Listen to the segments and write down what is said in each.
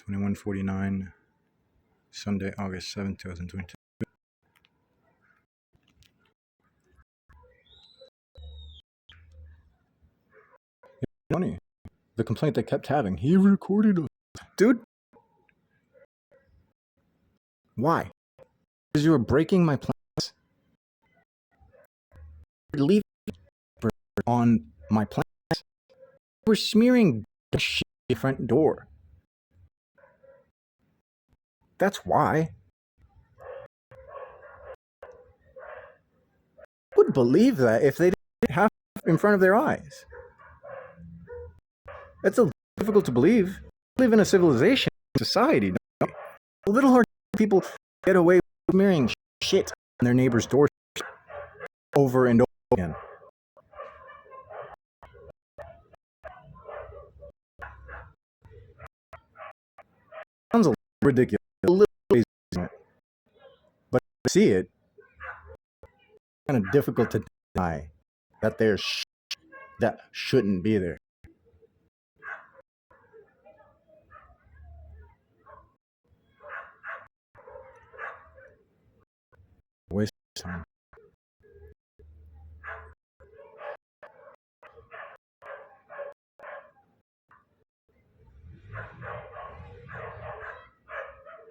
21:49, Sunday, August 7th, 2022. Funny. The complaint they kept having, he recorded us. Dude, why? Because you were breaking my plans. Leave on my plans. You were smearing shit at the front door. That's why. I would believe that if they didn't have it in front of their eyes. That's a little difficult to believe. We live in a civilization, society. No? A little hard for people get away with smearing shit on their neighbor's door over and over again. Sounds a little ridiculous, a little crazy, but to see it, kind of difficult to deny that there's that shouldn't be there. Waste of time.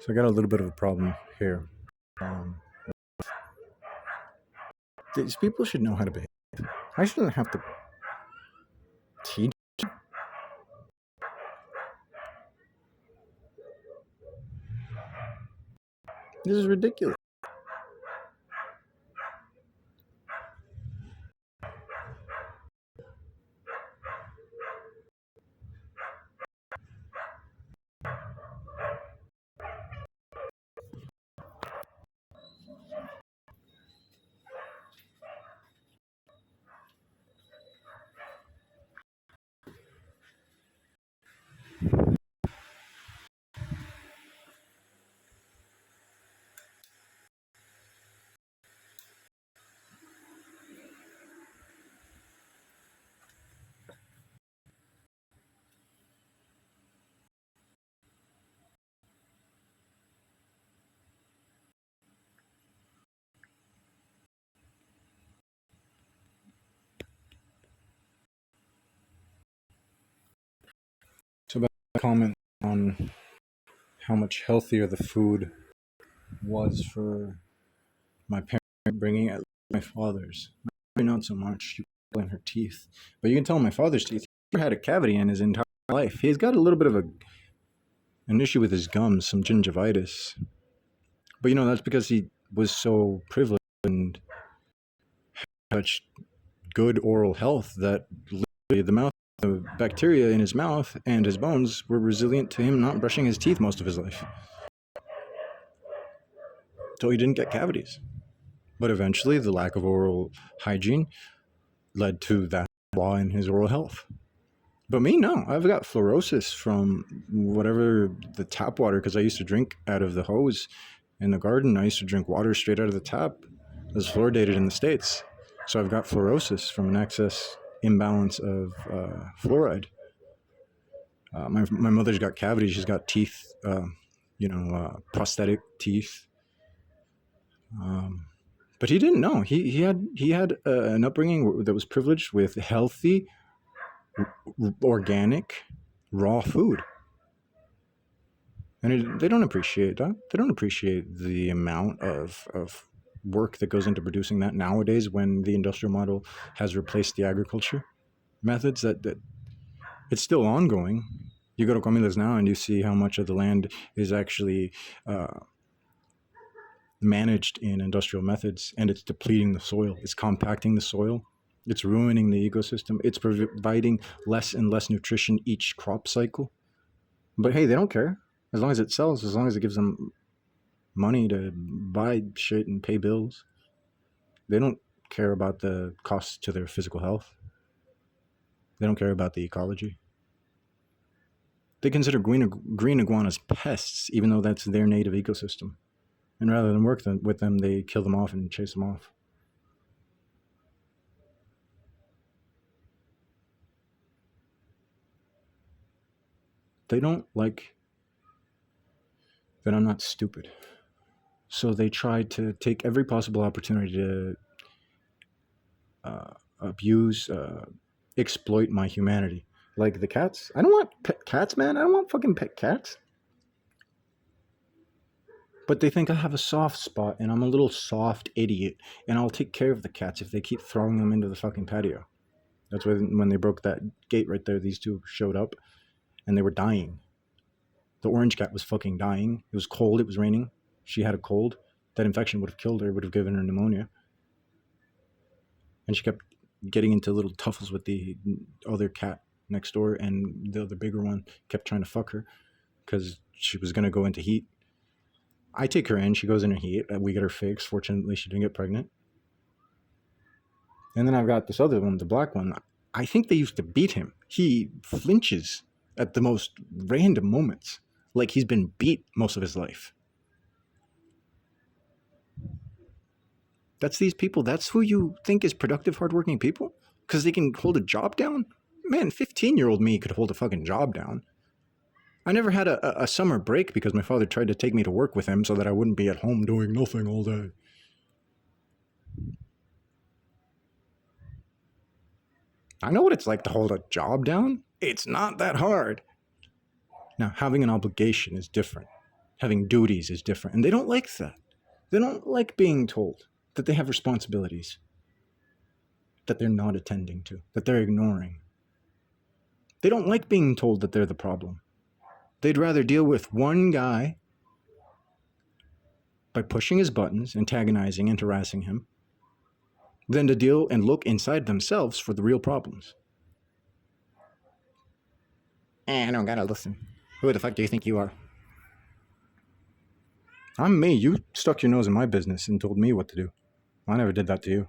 So I got a little bit of a problem here. These people should know how to behave. I shouldn't have to teach. This is ridiculous. So about a comment on how much healthier the food was for my parents bringing it, my father's. Not so much. You in her teeth, but you can tell my father's teeth. He had a cavity in his entire life. He's got a little bit of an issue with his gums, some gingivitis. But you know that's because he was so privileged and had such good oral health that literally the bacteria in his mouth and his bones were resilient to him not brushing his teeth most of his life. So he didn't get cavities. But eventually, the lack of oral hygiene led to that flaw in his oral health. But me, no. I've got fluorosis from whatever the tap water, because I used to drink out of the hose in the garden. I used to drink water straight out of the tap. It was fluoridated in the States. So I've got fluorosis from an excess imbalance of fluoride. My mother's got cavities. She's got teeth, prosthetic teeth. But he didn't know. He had an upbringing that was privileged with healthy, organic, raw food. And they don't appreciate that. They don't appreciate the amount of work that goes into producing that nowadays when the industrial model has replaced the agriculture methods that it's still ongoing. You go to Comidas now and you see how much of the land is actually managed in industrial methods, and it's depleting the soil. It's compacting the soil. It's ruining the ecosystem. It's providing less and less nutrition each crop cycle. But hey, they don't care. As long as it sells, as long as it gives them money to buy shit and pay bills. They don't care about the costs to their physical health. They don't care about the ecology. They consider green iguanas pests, even though that's their native ecosystem. And rather than work with them, they kill them off and chase them off. They don't like then I'm not stupid. So they tried to take every possible opportunity to abuse, exploit my humanity. Like the cats. I don't want pet cats, man. I don't want fucking pet cats. But they think I have a soft spot and I'm a little soft idiot and I'll take care of the cats if they keep throwing them into the fucking patio. That's when they broke that gate right there, these two showed up and they were dying. The orange cat was fucking dying. It was cold, it was raining. She had a cold. That infection would have killed her, would have given her pneumonia. And she kept getting into little tuffles with the other cat next door, and the other bigger one kept trying to fuck her because she was going to go into heat. I take her in, she goes into heat, we get her fixed. Fortunately, she didn't get pregnant. And then I've got this other one, the black one. I think they used to beat him. He flinches at the most random moments, like he's been beat most of his life. That's these people. That's who you think is productive, hardworking people? Because they can hold a job down? Man, 15-year-old me could hold a fucking job down. I never had a summer break because my father tried to take me to work with him so that I wouldn't be at home doing nothing all day. I know what it's like to hold a job down. It's not that hard. Now, having an obligation is different. Having duties is different. And they don't like that. They don't like being told that they have responsibilities that they're not attending to, that they're ignoring. They don't like being told that they're the problem. They'd rather deal with one guy by pushing his buttons, antagonizing and harassing him, than to deal and look inside themselves for the real problems. I don't gotta listen. Who the fuck do you think you are? I'm me. You stuck your nose in my business and told me what to do. I never did that to you.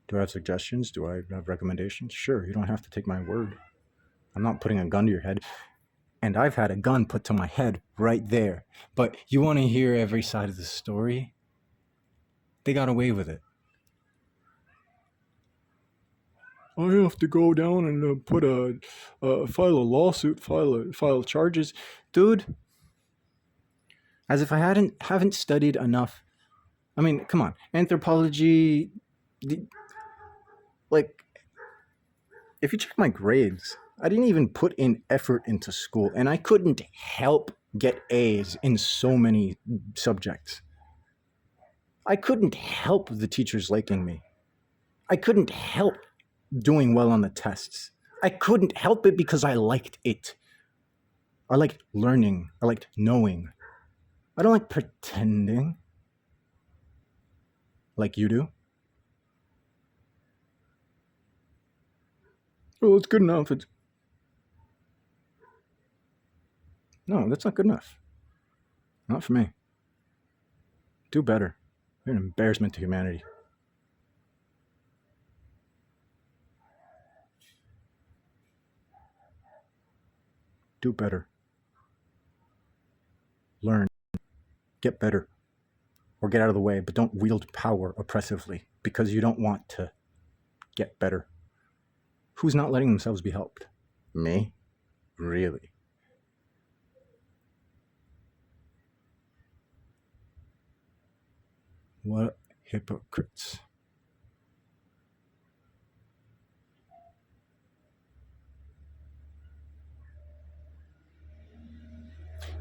Do I have suggestions? Do I have recommendations? Sure, you don't have to take my word. I'm not putting a gun to your head. And I've had a gun put to my head right there. But you want to hear every side of the story? They got away with it. I have to go down and file a lawsuit, file charges. Dude, as if I haven't studied enough. I mean, come on. Anthropology, like, if you check my grades, I didn't even put in effort into school, and I couldn't help get A's in so many subjects. I couldn't help the teachers liking me. I couldn't help doing well on the tests. I couldn't help it because I liked it. I liked learning. I liked knowing. I don't like pretending like you do. Oh, it's good enough. No, that's not good enough. Not for me. Do better. You're an embarrassment to humanity. Do better. Learn. Get better. Or get out of the way, but don't wield power oppressively because you don't want to get better. Who's not letting themselves be helped? Me? Really? What hypocrites.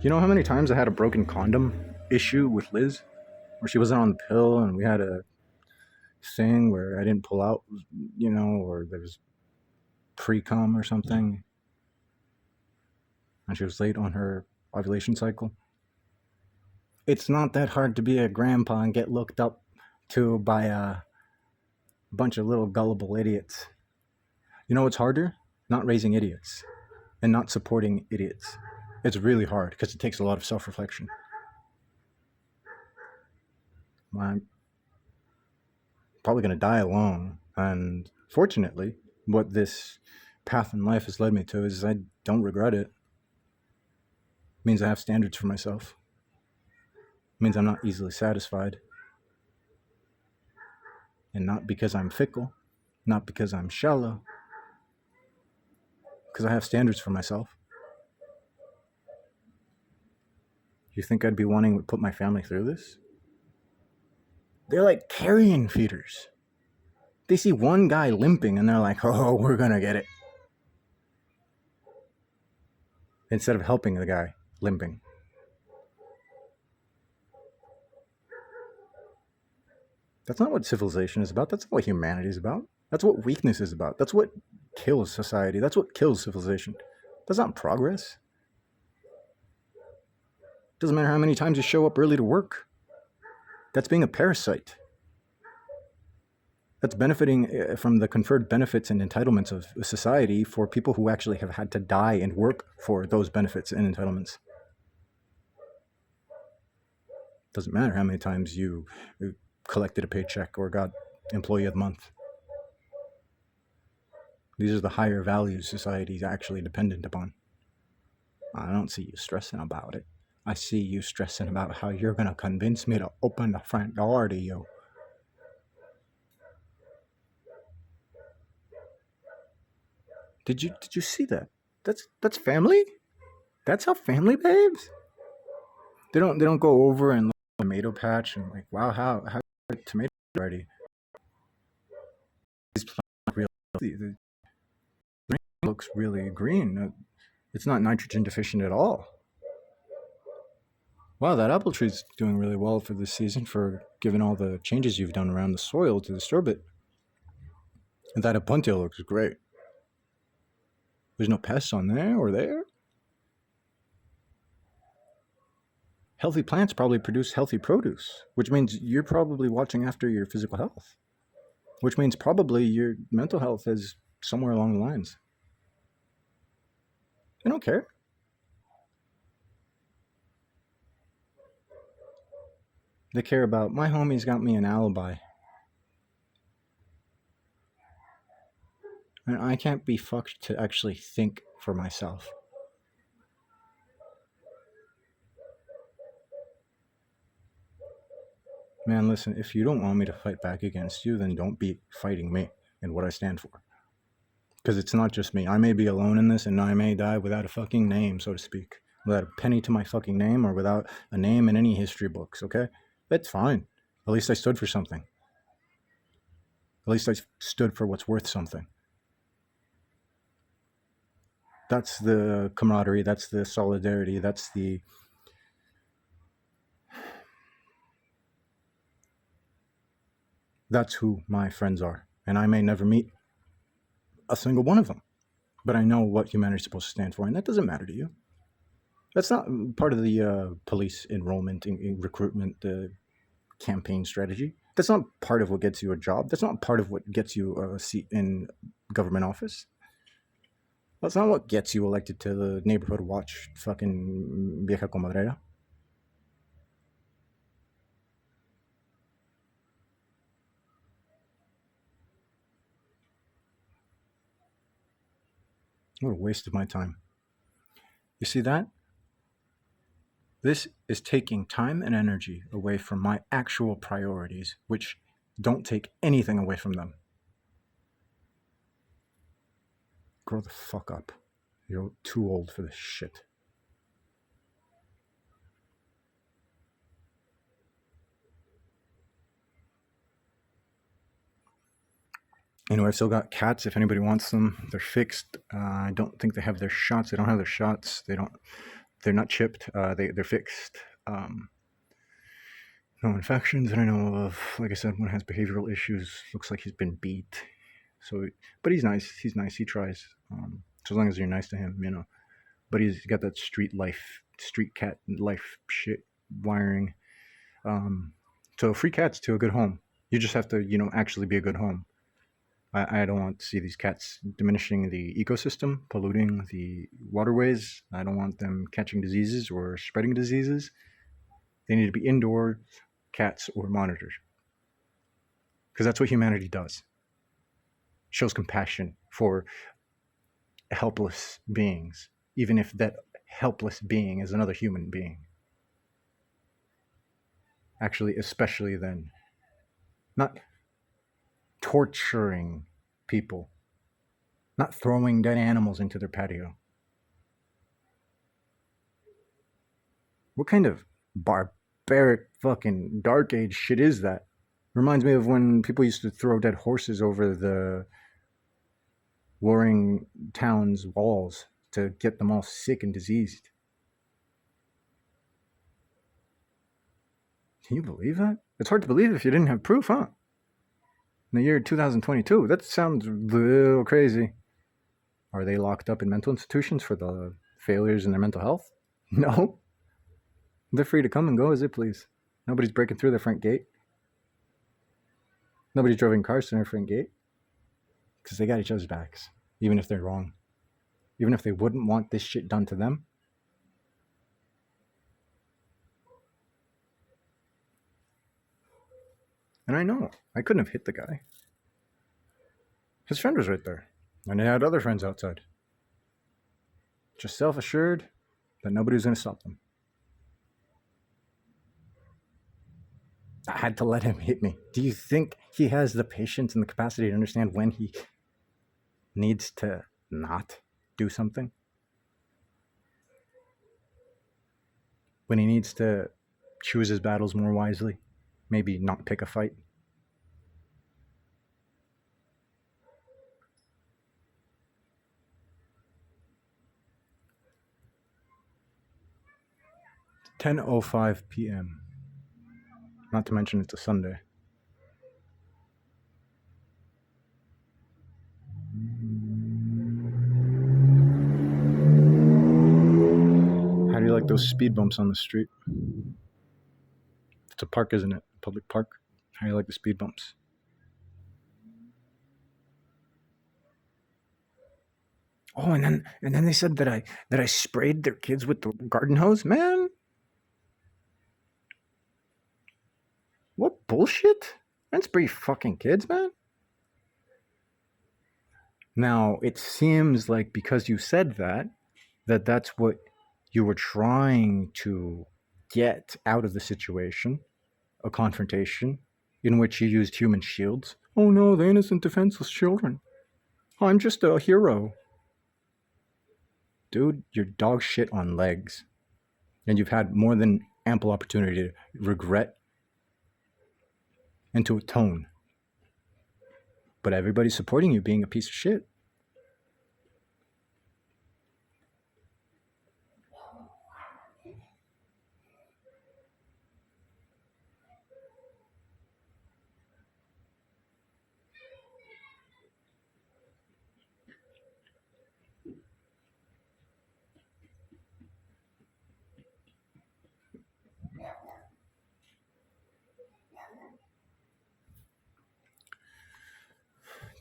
You know how many times I had a broken condom issue with Liz? Where she wasn't on the pill and we had a thing where I didn't pull out, or there was pre-cum or something. And she was late on her ovulation cycle. It's not that hard to be a grandpa and get looked up to by a bunch of little gullible idiots. You know what's harder? Not raising idiots and not supporting idiots. It's really hard because it takes a lot of self-reflection. I'm probably going to die alone. And fortunately, what this path in life has led me to is I don't regret it. It means I have standards for myself. It means I'm not easily satisfied. And not because I'm fickle, not because I'm shallow, because I have standards for myself. You think I'd be wanting to put my family through this? They're like carrion feeders. They see one guy limping and they're like, oh, we're gonna get it. Instead of helping the guy limping. That's not what civilization is about. That's not what humanity is about. That's what weakness is about. That's what kills society. That's what kills civilization. That's not progress. Doesn't matter how many times you show up early to work. That's being a parasite. That's benefiting from the conferred benefits and entitlements of society for people who actually have had to die and work for those benefits and entitlements. Doesn't matter how many times you collected a paycheck or got employee of the month. These are the higher values society is actually dependent upon. I don't see you stressing about it. I see you stressing about how you're going to convince me to open the front door to you. Did you see that? That's family? That's how family behaves? They don't go over and look at the tomato patch and like, wow, how tomato already? These plants really, the green looks really green. It's not nitrogen deficient at all. Wow, that apple tree's doing really well for this season, for given all the changes you've done around the soil to disturb it. And that apunte looks great. There's no pests on there or there. Healthy plants probably produce healthy produce, which means you're probably watching after your physical health, which means probably your mental health is somewhere along the lines. They don't care. They care about, my homie's got me an alibi. And I can't be fucked to actually think for myself. Man, listen, if you don't want me to fight back against you, then don't be fighting me and what I stand for. Because it's not just me. I may be alone in this and I may die without a fucking name, so to speak. Without a penny to my fucking name or without a name in any history books, okay? That's fine. At least I stood for something. At least I stood for what's worth something. That's the camaraderie, that's the solidarity, that's who my friends are. And I may never meet a single one of them, but I know what humanity is supposed to stand for, and that doesn't matter to you. That's not part of the police enrollment in recruitment campaign strategy. That's not part of what gets you a job. That's not part of what gets you a seat in government office. That's not what gets you elected to the neighborhood watch fucking vieja comadrera. What a waste of my time. You see that? This is taking time and energy away from my actual priorities, which don't take anything away from them. Grow the fuck up. You're too old for this shit. Anyway, I've still got cats if anybody wants them. They're fixed. I don't think they have their shots. They don't have their shots. They're not chipped. They're fixed. No infections that I know of. Like I said, one has behavioral issues. Looks like he's been beat. So, but he's nice. He's nice. He tries. So as long as you're nice to him, you know. But he's got that street cat life shit wiring. So free cats to a good home. You just have to, actually be a good home. I don't want to see these cats diminishing the ecosystem, polluting the waterways. I don't want them catching diseases or spreading diseases. They need to be indoor cats or monitored. Because that's what humanity does. Shows compassion for helpless beings, even if that helpless being is another human being. Actually, especially then. Not torturing people, not throwing dead animals into their patio. What kind of barbaric fucking dark age shit is that? Reminds me of when people used to throw dead horses over the warring towns' walls to get them all sick and diseased. Can you believe that? It's hard to believe if you didn't have proof, huh? In the year 2022, that sounds a little crazy. Are they locked up in mental institutions for the failures in their mental health? No. They're free to come and go as they please. Nobody's breaking through their front gate. Nobody's driving cars to their front gate. Because they got each other's backs, even if they're wrong. Even if they wouldn't want this shit done to them. And I know, I couldn't have hit the guy. His friend was right there. And he had other friends outside. Just self-assured that nobody was going to stop them. I had to let him hit me. Do you think he has the patience and the capacity to understand when he needs to not do something? When he needs to choose his battles more wisely? Maybe not pick a fight? It's 10:05 p.m. Not to mention it's a Sunday. How do you like those speed bumps on the street? It's a park, isn't it? A public park. How do you like the speed bumps? Oh, and then they said that I sprayed their kids with the garden hose. Man, what bullshit? I didn't spray fucking kids, man. Now it seems like because you said that that's what you were trying to get out of the situation, a confrontation in which you used human shields. Oh no, the innocent defenseless children. I'm just a hero. Dude, you're dog shit on legs. And you've had more than ample opportunity to regret and to atone. But everybody's supporting you being a piece of shit.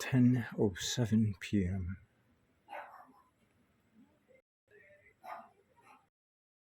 (10:07 p.m.)